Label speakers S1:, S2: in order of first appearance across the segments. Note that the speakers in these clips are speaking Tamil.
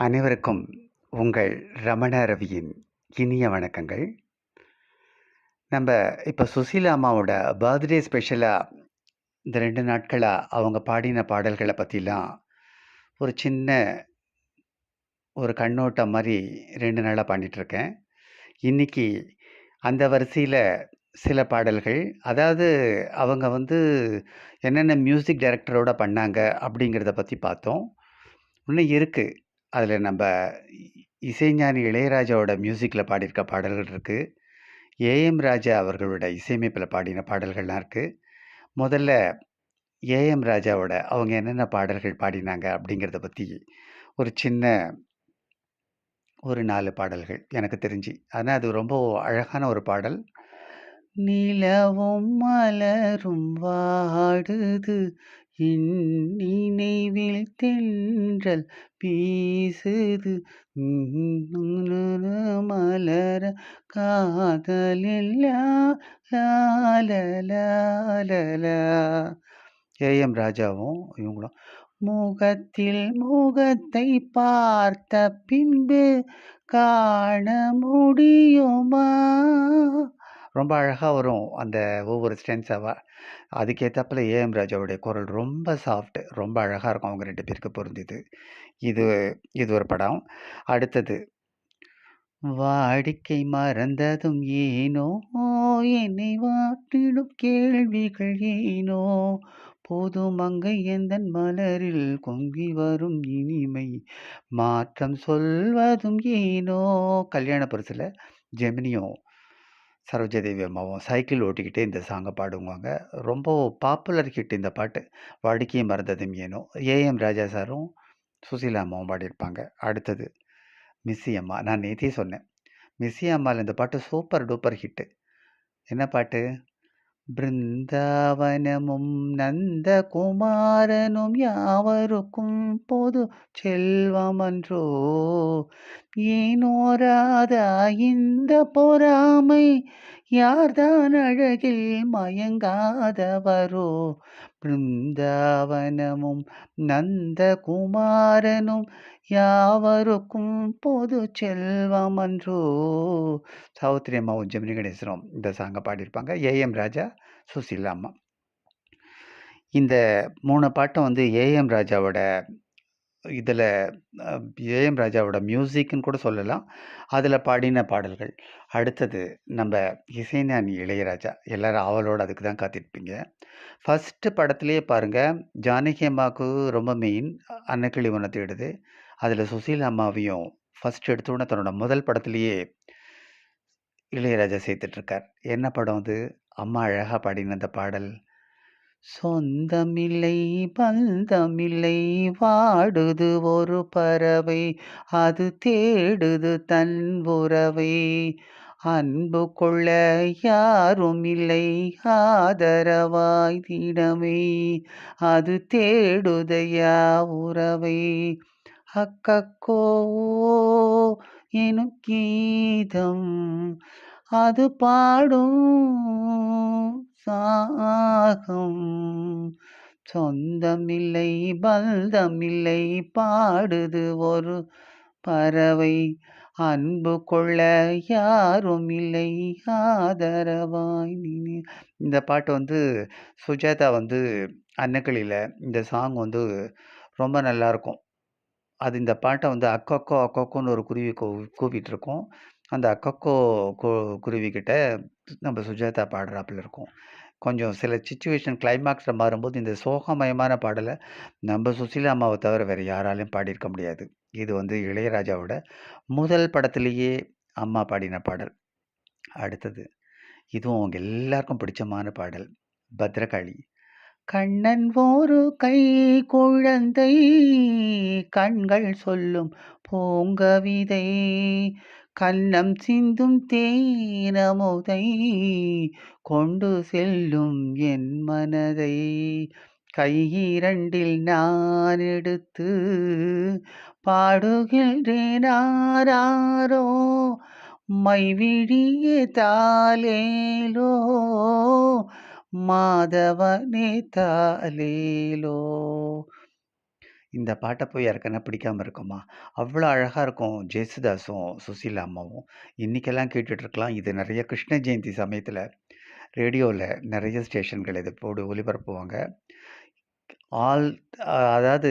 S1: அனைவருக்கும் உங்கள் ரமண ரவியின் இனிய வணக்கங்கள். நம்ம இப்போ சுசீலா அம்மாவோட பர்த்டே ஸ்பெஷலாக இந்த 2 நாட்களாக அவங்க பாடின பாடல்களை பற்றிலாம் ஒரு சின்ன ஒரு கண்ணோட்டம் மாதிரி 2 நாளாக பண்ணிகிட்ருக்கேன். இன்னைக்கு அந்த வரிசையில் சில பாடல்கள், அதாவது அவங்க என்னென்ன மியூசிக் டைரக்டரோட பண்ணாங்க அப்படிங்கிறத பற்றி பார்த்தோம். இன்னும் இருக்குது. அதில் நம்ம இசைஞானி இளையராஜாவோட மியூசிக்கில் பாடியிருக்க பாடல்கள் இருக்குது. ஏஎம் ராஜா அவர்களோட இசையமைப்பில் பாடின பாடல்கள்லாம் இருக்குது. முதல்ல ஏஎம் ராஜாவோட அவங்க என்னென்ன பாடல்கள் பாடினாங்க அப்படிங்கிறத பற்றி ஒரு சின்ன ஒரு 4 பாடல்கள் எனக்கு தெரிஞ்சு. ஆனால் அது ரொம்ப அழகான ஒரு பாடல். நிலவும் மலரும் வாடுது, என் நினைவில் தென்றல் வீசுது, மலர காதலெல்லாம் லாலலாலலா. ஏஎம் ராஜாவும் இவங்களும் முகத்தில் முகத்தை பார்த்த பின்பு காண முடியுமா. ரொம்ப அழகாக வரும் அந்த ஒவ்வொரு ஸ்டென்ஸாவா. அதுக்கேற்றாப்புல ஏஎம் ராஜாவுடைய குரல் ரொம்ப சாஃப்ட், ரொம்ப அழகாக இருக்கும். அவங்க 2 பேருக்கு பொருந்திது. இது இது ஒரு படம். அடுத்தது வாடிக்கை மறந்ததும் ஏனோ, என்னை வாட்டிடும் கேள்விகள் ஏனோ, போது மங்கை எந்தன் மலரில் பொங்கி வரும் இனிமை மாற்றம் சொல்வதும் ஏனோ. கல்யாண பரிசில் ஜெமினியும் சரோஜாதேவி அம்மாவும் சைக்கிள் ஓட்டிக்கிட்டே இந்த சாங்கை பாடுவாங்க. ரொம்ப பாப்புலர் ஹிட் இந்த பாட்டு. வாடிக்கையை மறந்ததும் ஏனோ. ஏஎம் ராஜா சாரும் சுசீலா அம்மாவும் பாடியிருப்பாங்க. அடுத்தது மிஸ்ஸி அம்மா. நான் நேற்றே சொன்னேன், மிஸ்ஸி அம்மாவில் இந்த பாட்டு சூப்பர் டூப்பர் ஹிட்டு. என்ன பாட்டு? பிருந்தாவனமும் நந்தகுமாரனும் யாவருக்கும் பொது செல்வமன்றோ, ஏனோராதா இந்த பொறாமை, யார்தான் அழகில் மயங்காதவரோ. பிருந்தாவனமும் நந்தகுமாரனும் யாவருக்கும் பொது செல்வமன்றோ. சாவித்திரி அம்மாவும் ஜெமினி கணேசனும் இந்த சாங்கை பாடியிருப்பாங்க. ஏஎம் ராஜா, சுசீலா அம்மா. இந்த 3 பாட்டும் ஏஎம் ராஜாவோட இதில் ஏஎம் ராஜாவோட மியூசிக்னு கூட சொல்லலாம். அதில் பாடின பாடல்கள். அடுத்தது நம்ம இசைஞானி இளையராஜா. எல்லாரும் ஆவலோடு அதுக்கு தான் காத்திருப்பீங்க. ஃபஸ்ட்டு படத்துலேயே பாருங்கள், ஜானகி அம்மாவுக்கு ரொம்ப மெயின் அன்னக்கிளி உன்னை தேடுது. அதில் சுசீலா அம்மாவையும் ஃபஸ்ட் எடுத்தோன்னே தன்னோட முதல் படத்துலேயே இளையராஜா சேர்த்துட்ருக்கார். என்ன படம் அது? அம்மா அழகாக பாடின அந்த பாடல். சொந்தமில்லை பந்தமில்லை வாடுது ஒரு பறவை, அது தேடுது தன் உறவை, அன்பு கொள்ள யாரும் இல்லை ஆதரவாய் தினமே, அது தேடுதையா உறவை. அக்கக்கோ எனும் கீதம் அது பாடும் சாகம், சொந்தமில்லை பந்தமில்லை பாடுது ஒரு பறவை, அன்பு கொள்ள யாரும் இல்லை ஆதரவாய் நீ. இந்த பாட்டு சுஜாதா அன்னக்கிளியில் இந்த சாங் ரொம்ப நல்லாயிருக்கும். அது இந்த பாட்டை அக்கக்கோ அக்கக்கோன்னு ஒரு குருவி கூவிட்டு இருக்கும். அந்த அக்கக்கோ குருவிக்கிட்ட நம்ம சுஜாதா பாடுறாப்புல இருக்கும். கொஞ்சம் சில சிச்சுவேஷன் கிளைமாக்ஸில் மாறும்போது இந்த சோகமயமான பாடலை நம்ம சுசீலா அம்மாவை தவிர வேறு யாராலையும் பாடியிருக்க முடியாது. இது இளையராஜாவோட முதல் படத்துலேயே அம்மா பாடின பாடல். அடுத்தது இதுவும் அவங்க எல்லாருக்கும் பிடிச்சமான பாடல், பத்ரகாளி. கண்ணன் ஒரு கை குழந்தை, கண்கள் சொல்லும் பூங்கவிதை, கன்னம் சிந்தும் தேனமுதை கொண்டு செல்லும் என் மனதை, கையிரண்டில் நான் எடுத்து பாடுகின்றேன் ஆராரோ, மைவிழியே தாலேலோ, மாதவனே தாலேலோ. இந்த பாட்ட போய் யாருக்கானா பிடிக்காம இருக்குமா? அவ்வளோ அழகா இருக்கும் ஜேசுதாஸும், சுசீலா அம்மாவும். இன்னைக்கெல்லாம் கேட்டுட்ருக்கலாம். இது நெறைய கிருஷ்ண ஜெயந்தி சமயத்தில ரேடியோல நெறைய ஸ்டேஷன்கள் இது ஒலிபரப்புவாங்க. ஆல் அதாவது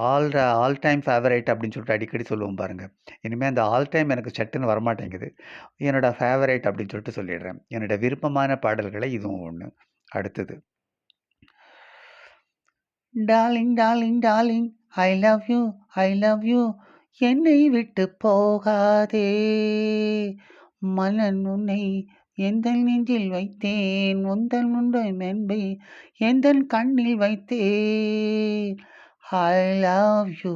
S1: ஆல் டைம் ஃபேவரைட் அப்படின்னு சொல்லிட்டு அடிக்கடி சொல்லுவோம் பாருங்க. இனிமே அந்த ஆல் டைம் எனக்கு சட்டுன்னு வரமாட்டேங்குது. என்னோட ஃபேவரைட் அப்படின்னு சொல்லிட்டு சொல்லிடுறேன். என்னோட விருப்பமான பாடல்கள்ல இதுவும் ஒண்ணு. அடுத்தது. Darling darling darling I love you I love you என்னை விட்டு போகாதே மன்னன் உன்னை எந்தன் நெஞ்சில் வைத்தேன் உந்தன் உண்டை மென்பை எந்தன் கண்ணில் வைத்தேன் I love you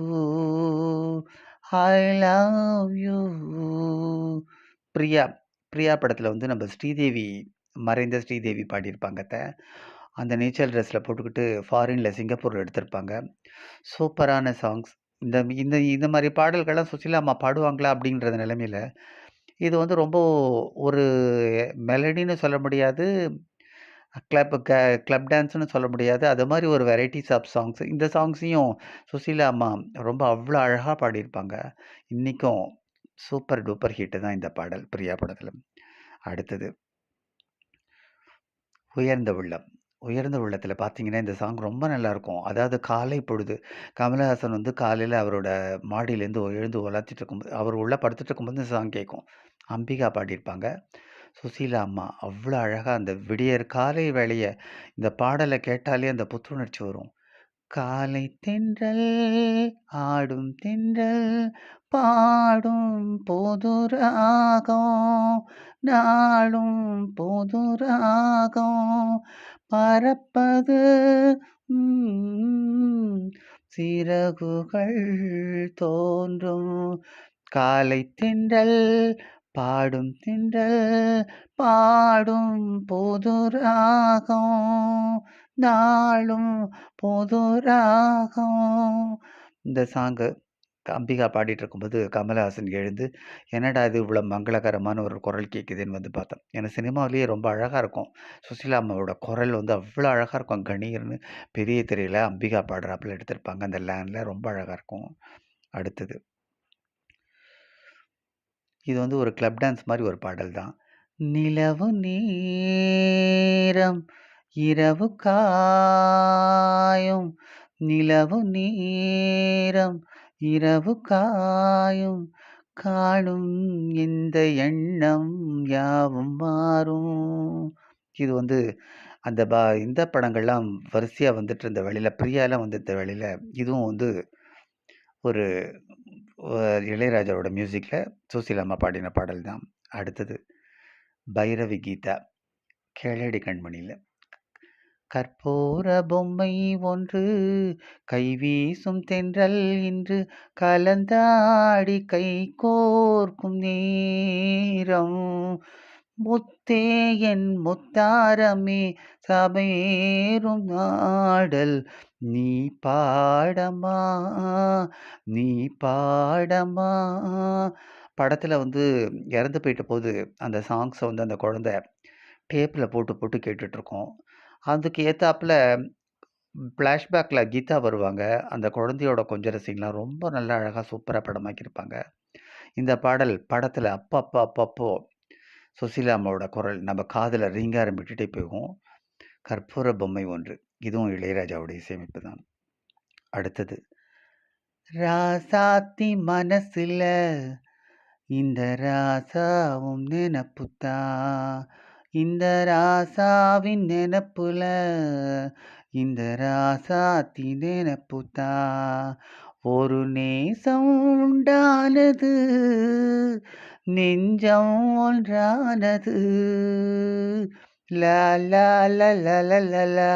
S1: I love you. Priya Priya படத்தில் வந்து நம்ம ஸ்ரீதேவி மறைந்த ஸ்ரீதேவி பாடியிருப்பாங்க அத்தை. அந்த நேச்சர் ட்ரெஸ்ஸில் போட்டுக்கிட்டு ஃபாரினில் சிங்கப்பூரில் எடுத்திருப்பாங்க. சூப்பரான சாங்ஸ். இந்த இந்த இந்த மாதிரி பாடல்கள்லாம் சுசீலா அம்மா பாடுவாங்களா அப்படின்ற நிலைமையில் இது வந்து ரொம்ப ஒரு மெலடின்னு சொல்ல முடியாது, கிளப் டான்ஸ்னு சொல்ல முடியாது. அது மாதிரி ஒரு வெரைட்டிஸ் ஆஃப் சாங்ஸ். இந்த சாங்ஸையும் சுசீலா அம்மா ரொம்ப அவ்வளோ அழகாக பாடியிருப்பாங்க. இன்றைக்கும் சூப்பர் டூப்பர் ஹிட்டு தான் இந்த பாடல் பிரியா படத்தில். அடுத்தது உயர்ந்த உள்ளம். உயர்ந்த உள்ளத்தில் பார்த்தீங்கன்னா இந்த சாங் ரொம்ப நல்லாயிருக்கும். அதாவது காலை பொழுது கமலஹாசன் வந்து காலையில் அவரோட மாடியிலேருந்து எழுந்து உலாத்திட்டு இருக்கும்போது அவர் உள்ளே படுத்துட்டு இருக்கும்போது இந்த சாங் கேட்கும். அம்பிகா பாடியிருப்பாங்க. சுசீலா அம்மா அவ்வளோ அழகாக அந்த விடியற் காலை வேளையை இந்த பாடலை கேட்டாலே அந்த புத்துணர்ச்சி வரும். காலை தென்றல் ஆடும் தென்றல் பாடும் புது ராகம் நாடும் புது ராகம் பறப்பது சிறகுகள் தோன்றும். காலை தென்றல் பாடும் தென்றல் பாடும் புது ராகம் நாளும் புது ராகம். இந்த சாங்கு அம்பிகா பாடிட்டு இருக்கும்போது கமலஹாசன் எழுந்து என்னடா இது இவ்வளோ மங்களகரமான ஒரு குரல் கேட்குதுன்னு வந்து பார்த்தேன். ஏன்னா சினிமாவிலேயே ரொம்ப அழகாக இருக்கும். சுசீலா அம்மாவோட குரல் வந்து அவ்வளோ அழகாக இருக்கும். கணீர்னு பெரிய திரையில் அம்பிகா பாடுறாப்புல எடுத்திருப்பாங்க. அந்த லேண்டில் ரொம்ப அழகாக இருக்கும். அடுத்தது இது வந்து ஒரு கிளப் டான்ஸ் மாதிரி ஒரு பாடல் தான். நிலவு நேரம் இரவு காயும் நிலவு நேரம் இரவு காயும் காணும் இந்த எண்ணம் யாவும் மாறும். இது வந்து அந்த இந்த படங்கள்லாம் வரிசையாக வந்துட்டு இருந்த வேளையில் பிரியாலாம் வந்துட்ட வேளையில் இதுவும் வந்து ஒரு இளையராஜாவோட மியூசிக்கில் சுசீலா அம்மா பாடின பாடல் தான். அடுத்தது பைரவி கீதா கேளடி கண்மணியில். கற்பூர பொம்மை ஒன்று கைவீசும் தென்றல் இன்று கலந்தாடி கை கோர்க்கும் நேரம் முத்தே என் முத்தாரமே சபேரும் நாடல் நீ பாடமா நீ பாடமா. படத்தில் வந்து இறந்து போயிட்ட போது அந்த சாங்ஸை வந்து அந்த குழந்தை டேப்பில் போட்டு போட்டு கேட்டுட்ருக்கோம். அதுக்கு ஏத்தாப்புல ஃப்ளாஷ்பேக்கில் கீதா வருவாங்க. அந்த குழந்தையோட கொஞ்சற சீன்லாம் ரொம்ப நல்லா அழகாக சூப்பராக படமாக்கியிருப்பாங்க. இந்த பாடல் படத்தில் அப்பப்போ சுசீலா அம்மாவோட குரல் நம்ம காதில் ரீங்காரம் விட்டுட்டே போகும். கற்பூர பொம்மை ஒன்று. இதுவும் இளையராஜாவோட இசையமைப்பு தான். அடுத்தது ராசாத்தி மனசுல இந்த ராசாவும் நினப்புத்தான் இந்த ராசாவின் நினப்புல இந்த ராசாத்தி நினப்புத்தான் ஒரு நேசம் உண்டானது நெஞ்சம் ஒன்றானது லா லா லா லா லா லா லா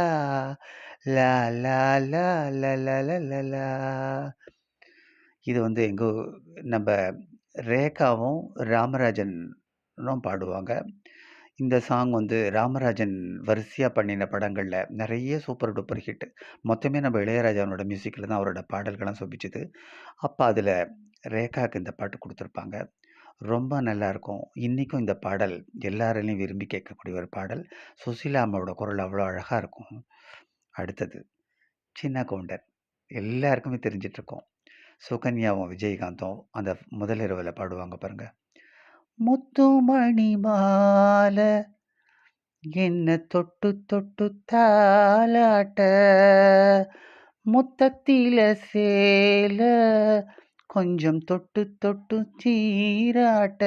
S1: லா லா லா லா லா லா லா லா. இது வந்து எங்கோ நம்ம ரேகாவும் ராமராஜனும் பாடுவாங்க. இந்த சாங் வந்து ராமராஜன் வரிசையா பண்ணின படங்கள்ல நிறைய சூப்பர் டூப்பர் ஹிட். மொத்தமே நம்ம இளையராஜாவோட மியூசிக்கில் தான் அவரோட பாடல்கள்லாம் சொபிச்சுது. அப்போ அதில் ரேகாவுக்கு இந்த பாட்டு கொடுத்துருப்பாங்க. ரொம்ப நல்லாயிருக்கும். இன்றைக்கும் இந்த பாடல் எல்லாராலையும் விரும்பி கேட்கக்கூடிய ஒரு பாடல். சுசீலா அம்மாவோட குரல் அவ்வளோ அழகாக இருக்கும். அடுத்தது சின்ன கவுண்டர். எல்லாருக்குமே தெரிஞ்சிட்ருக்கும். சுகன்யாவும், விஜயகாந்தும் அந்த முதல் இரவுல பாடுவாங்க பாருங்க. முத்துமணி மால என்ன தொட்டு தொட்டு தாலாட்ட முத்தத்தில சேல கொஞ்சம் தொட்டு தொட்டு சீராட்ட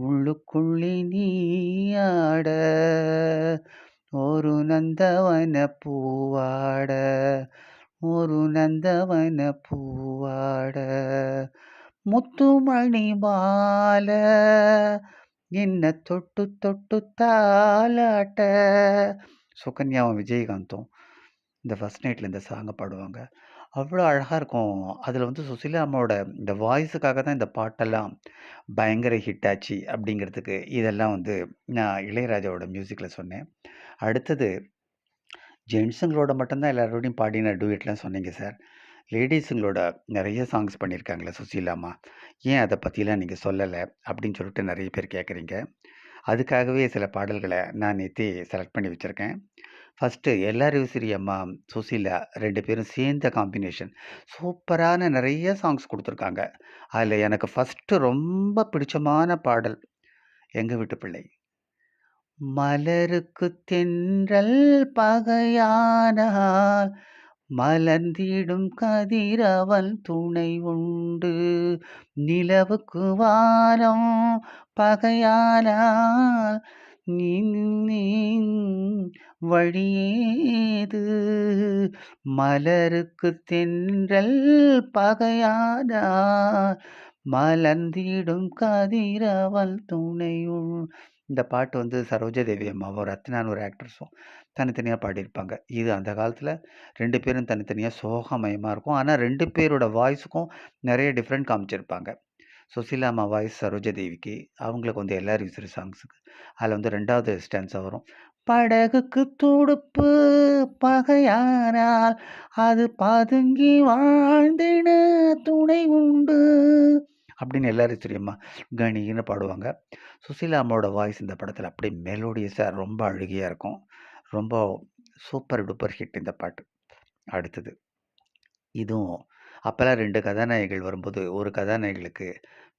S1: உள்ளுக்குள்ளி நீயாட ஒரு நந்தவன பூவாட ஒரு நந்தவன பூவாட முத்துமணி மால என்ன தொட்டு தொட்டு தாலாட்ட. சுகன்யாவும், விஜயகாந்தும் இந்த ஃபர்ஸ்ட் நைட்ல இந்த சாங்க பாடுவாங்க. அவ்வளோ அழகா இருக்கும். அதில வந்து சுசீலா அம்மாவோட இந்த வாய்ஸுக்காக தான் இந்த பாட்டெல்லாம் பயங்கர ஹிட் ஆச்சு அப்படிங்கிறதுக்கு இதெல்லாம் வந்து நான் இளையராஜாவோட மியூசிக்ல சொன்னேன். அடுத்தது ஜென்ஸுங்களோட மட்டும் தான் எல்லாரோடையும் பாடின டூயட்லாம் சொன்னீங்க சார். லேடீஸுங்களோட நெறைய சாங்ஸ் பண்ணியிருக்காங்களே சுசீலா அம்மா. ஏன் அத பத்திலாம் நீங்க சொல்லல? அப்படின்னு சொல்லிட்டு நெறைய பேர் கேட்குறீங்க. அதுக்காகவே சில பாடல்கள நான் நேத்தே செலக்ட் பண்ணி வச்சிருக்கேன். ஃபர்ஸ்ட்டு எல்லாரும் சிறி அம்மா, சுசீலா 2 பேரும் சேர்ந்த காம்பினேஷன். சூப்பரான நெறைய சாங்ஸ் குடுத்துருக்காங்க. அதில எனக்கு ஃபர்ஸ்ட்டு ரொம்ப பிடிச்சமான பாடல், எங்க வீட்டு பிள்ளை. மலருக்குத் தென்றல் பகையானால் மலர்ந்திடும் கதிரவன் துணை உண்டு. நிலவுக்கு வானம் பகையானால் நீ வழியேது. மலருக்குத் தென்றல் பகையானால் மலர்ந்திடும் கதிரவன் துணை இந்த பாட்டு வந்து சரோஜாதேவி அம்மாவும், ரத்னான்னு ஒரு ஆக்ட்ரஸும் தனித்தனியா பாடியிருப்பாங்க. இது அந்த காலத்தில 2 பேரும் தனித்தனியா சோகமயமா இருக்கும். ஆனா 2 பேரோட வாய்ஸுக்கும் நெறைய டிஃப்ரெண்ட் காமிச்சிருப்பாங்க. சுசீலா அம்மா வாய்ஸ் சரோஜாதேவிக்கு, அவங்களுக்கு வந்து எல்லாரும் விசிறி சாங்ஸுக்கு. அதில வந்து 2வது ஸ்டான்ஸா வரும். படகுக்கு துடுப்பு பகையானால் அது பதுங்கி வாழ்ந்திட துணை உண்டு. அப்படின்னு எல்லாரும் தெரியுமா கணீர்னு பாடுவாங்க. சுசீலா அம்மாவோட வாய்ஸ் இந்த படத்தில அப்படியே மெலோடியஸா ரொம்ப அழகியா இருக்கும். ரொம்ப சூப்பர் டூப்பர் ஹிட் இந்த பாட்டு. அடுத்தது இதுவும் அப்பலாம் 2 கதாநாயகிகள் வரும்போது, ஒரு கதாநாயகிகளுக்கு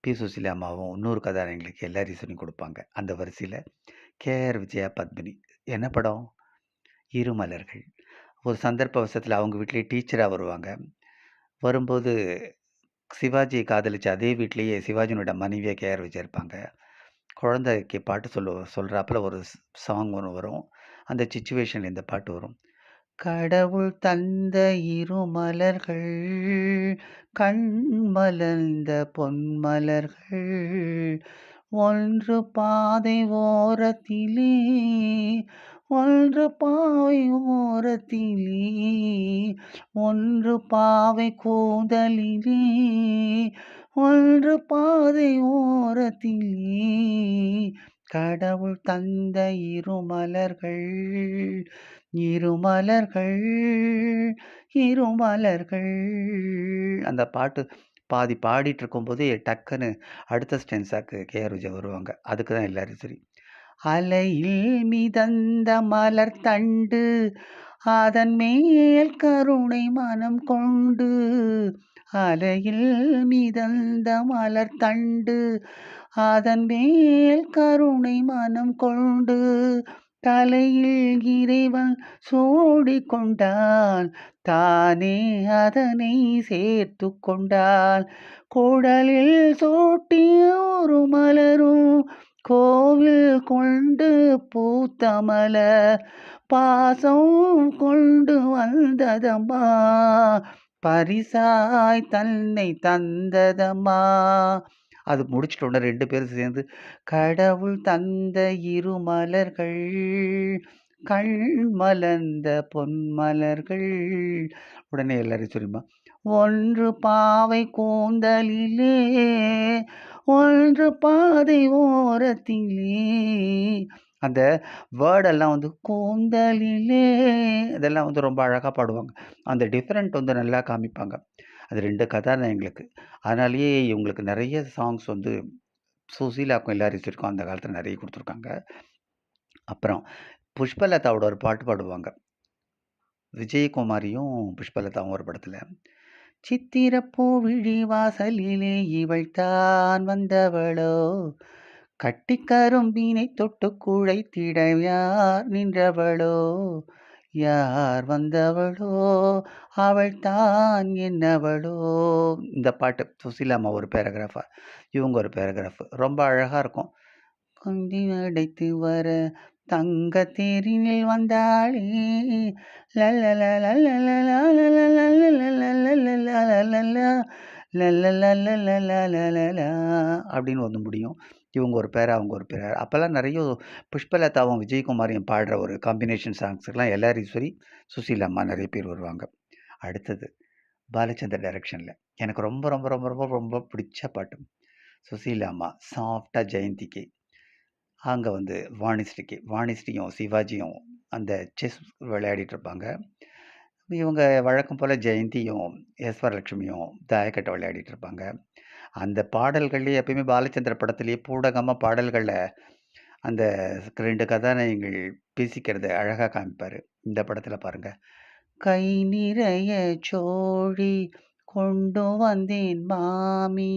S1: பி. சுசீலா அம்மாவும், இன்னொரு கதாநாயகிகளுக்கு எல்.ஆர். ஈஸ்வரியும் குடுப்பாங்க. அந்த வரிசையில கே.ஆர். விஜயா, பத்மினி. என்ன படம்? இருமலர்கள். ஒரு சந்தர்ப்பவசத்தில அவங்க வீட்லயே டீச்சரா வருவாங்க. வரும்போது சிவாஜிய காதலிச்ச அதே வீட்லயே சிவாஜியினோட மனைவியா கே.ஆர். விஜயா இருப்பாங்க. குழந்தைக்கு பாட்டு சொல்றாப்புல ஒரு சாங் ஒண்ணு வரும். அந்த சிச்சுவேஷன்ல இந்த பாட்டு வரும். கடவுள் தந்த இருமலர்கள் கண் மலர்ந்த பொன்மலர்கள் ஒன்று பாதை ஓரத்திலே ஒன்று பாவை ஓரத்திலே ஒன்று பாவை கூந்தலிலே ஒன்று பாதை ஓரத்திலே கடவுள் தந்த இருமலர்கள் இருமலர்கள் இருமலர்கள். அந்த பாட்டு பாதி பாடிட்டு இருக்கும்போதே டக்குன்னு அடுத்த ஸ்டென்ஸாக்கு கே.ஆர். விஜயா வருவாங்க. அதுக்கு தான் எல்லாரும் சரி. அலையில் மிதந்த மலர் தண்டு அதன் மேல் கருணை மனம் கொண்டு அலையில் மிதந்த மலர் தண்டு அதன் மேல் கருணை மனம் கொண்டு தலையில் இறைவன் சூடிக் கொண்டான் தானே அதனை சேர்த்து கொண்டான் குடலில் சூட்டிய ஒரு மலரும் கோவில் கொண்டு பூத்த மலர் பாசம் கொண்டு வந்ததம்மா பரிசாய் தன்னை தந்ததம்மா. அது முடிச்சிட்ட உடனே 2 பேரும் சேர்ந்து கடவுள் தந்த இருமலர்கள் கண் மலர்ந்த பொன்மலர்கள். உடனே எல்லாரும் சொல்லுமா ஒன்று பாவை கூந்தலிலே ஒன்று பாதை ஓரத்திலே. அந்த வேர்டெல்லாம் வந்து கூந்தலிலே இதெல்லாம் வந்து ரொம்ப அழகா பாடுவாங்க. அந்த டிஃபரெண்ட் வந்து நல்லா காமிப்பாங்க. அது 2 கதாநாயகிகளுக்கு. அதனாலேயே இவங்களுக்கு நெறைய சாங்ஸ் வந்து சுசீலாக்கும், எல்.ஆர். ஈஸ்வரிக்கும் அந்த காலத்தில நெறைய குடுத்துருக்காங்க. அப்புறம் புஷ்பலதாவோட ஒரு பாட்டு பாடுவாங்க. விஜயகுமாரியும் புஷ்பலதாவும் ஒரு படத்தில் சித்திரப்பூ விழி வாசலிலே இவள் தான் வந்தவளோ கட்டிக்கரும்பினை தொட்டு குழைத்திட யார் நின்றவளோ யார் வந்தவளோ அவள் தான் என்னவளோ. இந்த பாட்டு சுசீலாம்மா ஒரு பேராகிராஃபா, இவங்க ஒரு பேராகிராஃப். ரொம்ப அழகாக இருக்கும். கொண்டி அடைத்து வர தங்க தேரினில் வந்தாளே அப்படின்னு வந்து முடியும். இவங்க ஒரு பேர் அவங்க ஒரு பேர். அப்போல்லாம் நிறைய புஷ்பலதாவும் விஜயகுமாரையும் பாடுற ஒரு காம்பினேஷன் சாங்ஸுக்கெல்லாம் எல்ஆர் ஈஸ்வரி, சுசீலாம்மா நிறைய பேர் வருவாங்க. அடுத்தது பாலச்சந்தர் டைரக்ஷனில் எனக்கு ரொம்ப ரொம்ப ரொம்ப ரொம்ப ரொம்ப பிடிச்ச பாட்டு சுசீலாம்மா சாஃப்டாக ஜெயந்திக்கு அங்கே வந்து வாணிஸ்ரீயும் சிவாஜியும் அந்த செஸ் விளையாடிட்டு இருப்பாங்க. இவங்க வழக்கம் போல் ஜெயந்தியும் ஈஸ்வரலட்சுமியும் தாயக்கட்டை விளையாடிட்டு இருப்பாங்க. அந்த பாடல்கள்லேயே எப்பயுமே பாலச்சந்திர படத்துலேயே பூடகமாக பாடல்களில் அந்த 2 கதாநாயகங்கள் பேசிக்கிறத அழகாக காமிப்பார். இந்த படத்தில் பாருங்கள். கை நிறைய சோழி கொண்டு வந்தேன் மாமி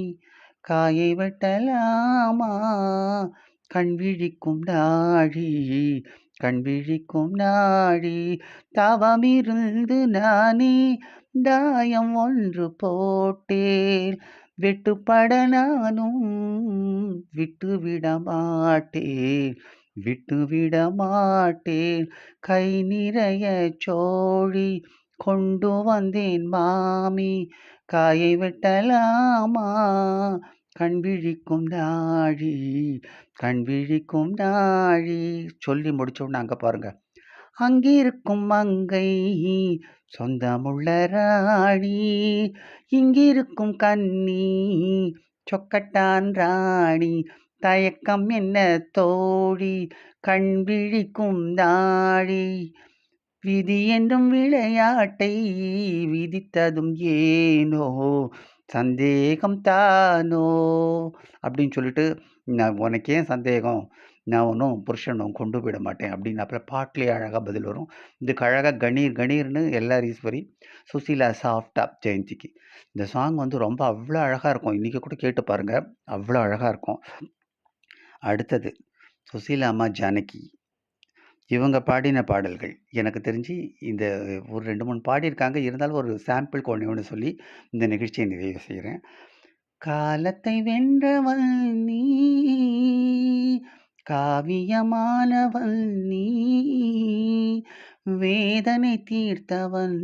S1: காயை வெட்டலாமா கண் விழிக்கும் நாழி கண் விழிக்கும் நாழி தவமிருந்து நானே தாயம் ஒன்று போட்டேன் வெட்டுப்பட நானும் விட்டுவிட மாட்டேன் விட்டுவிட மாட்டேன் கை நிறைய சோழி கொண்டு வந்தேன் மாமி காயை வெட்டலாமா கண் விழிக்கும் நாழி கண் விழிக்கும் நாழி சொல்லி முடிச்சோன்னு அங்கே பாருங்க. அங்கிருக்கும் மங்கை சொந்தமுள்ள ராணி இங்கிருக்கும் கண்ணி சொக்கட்டான் ராணி தயக்கம் என்ன தோழி கண் விழிக்கும் நாழி விதி என்றும் விளையாட்டை விதித்ததும் ஏனோ சந்தேகம் தானோ அப்படின்னு சொல்லிட்டு நான் உனக்கே சந்தேகம் நான் ஒன்றும் புருஷனும் கொண்டு போயிட மாட்டேன் அப்படின்னு அப்புறம் பாட்டிலே அழகாக பதில் வரும். இதுக்கு அழகாக கணீர் கணீர்னு எல்ஆர் ஈஸ்வரி, சுசீலா சாஃப்டா ஜெயந்திக்கு. இந்த சாங் வந்து ரொம்ப அவ்வளோ அழகாக இருக்கும். இன்றைக்கி கூட கேட்டு பாருங்கள், அவ்வளோ அழகாக இருக்கும். அடுத்தது சுசீலா அம்மா ஜானகி, இவங்க பாடின பாடல்கள் எனக்கு தெரிஞ்சு இந்த ஒரு 2-3 பாடியிருக்காங்க. இருந்தாலும் ஒரு சாம்பிளுக்கு ஒன்று சொல்லி இந்த நிகழ்ச்சியை நிறைவு செய்கிறேன். காலத்தை வென்றவள் நீ காவியமானவள் நீ வேதனை தீர்த்தவன்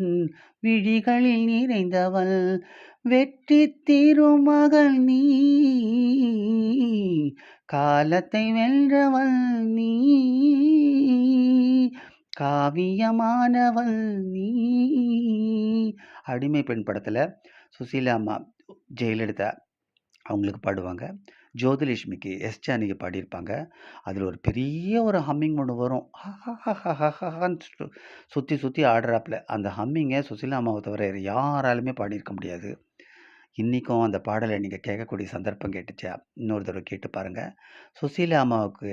S1: விழிகளில் நிறைந்தவள் வெற்றி திருமகள் நீ காலத்தை வென்றவள் நீ காவியமானவள் நீ. அடிமை பெண் படத்தில் சுசீலா அம்மா ஜெயலலிதா அவங்களுக்கு பாடுவாங்க. ஜோதிலட்சுமிக்கு எஸ் ஜானகி பாடியிருப்பாங்க. அதில் ஒரு பெரிய ஒரு ஹம்மிங் ஒன்று வரும். சுற்றி சுற்றி ஆடுறாப்புல அந்த ஹம்மிங்கை சுசீலா அம்மாவை தவிர யாராலுமே பாடியிருக்க முடியாது. இன்றைக்கும் அந்த பாடலை நீங்கள் கேட்கக்கூடிய சந்தர்ப்பம் கேட்டுச்சா இன்னொரு தடவை கேட்டு பாருங்கள். சுசீலா அம்மாவுக்கு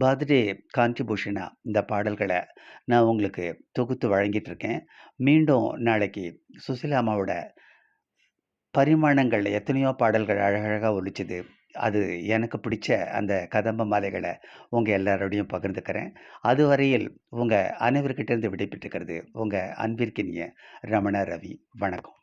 S1: பர்த்டே கான்ட்ரிபியூஷனாக இந்த பாடல்களை நான் உங்களுக்கு தொகுத்து வழங்கிட்டுருக்கேன். மீண்டும் நாளைக்கு சுசீலா அம்மாவோட பரிமாணங்களில் எத்தனையோ பாடல்கள் அழகழகாக ஒலிச்சுது. அது எனக்கு பிடிச்ச அந்த கதம்ப மாலைகளை உங்கள் எல்லாரோடையும் பகிர்ந்துக்கிறேன். அதுவரையில் உங்கள் அனைவர்கிட்டேருந்து விடைபெற்றுக்கிறது உங்கள் அன்பிற்கினிய ரமண ரவி. வணக்கம்.